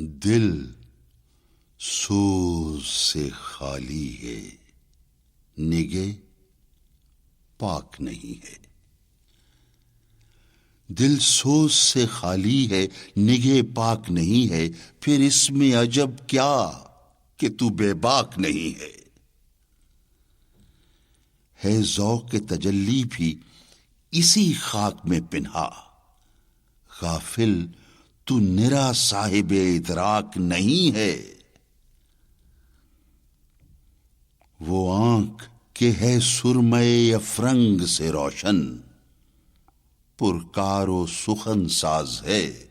دل سوز سے خالی ہے، نگہ پاک نہیں ہے۔ دل سوز سے خالی ہے، نگہ پاک نہیں ہے، پھر اس میں عجب کیا کہ تو بے باک نہیں ہے۔ ہے ذوق تجلی بھی اسی خاک میں پنہا، غافل تو نرا صاحب ادراک نہیں ہے۔ وہ آنکھ کہ ہے سرمے افرنگ سے روشن، پرکار و سخن ساز ہے،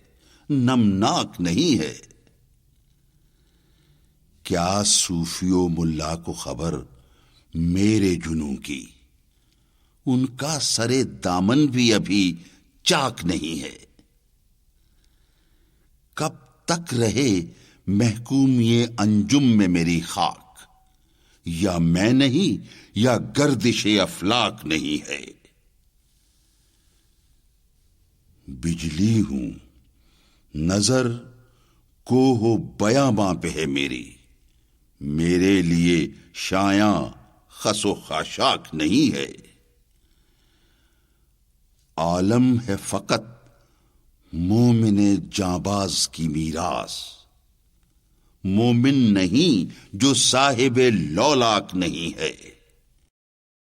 نمناک نہیں ہے۔ کیا صوفی و ملا کو خبر میرے جنوں کی، ان کا سرے دامن بھی ابھی چاک نہیں ہے۔ کب تک رہے محکوم یہ انجم میں میری خاک، یا میں نہیں یا گردش افلاک نہیں ہے۔ بجلی ہوں نظر کوہ و بیاباں پہ ہے میری، میرے لیے شایاں خس و خاشاک نہیں ہے۔ عالم ہے فقط مومن جانباز کی میراث، مومن نہیں جو صاحب لولاک نہیں ہے۔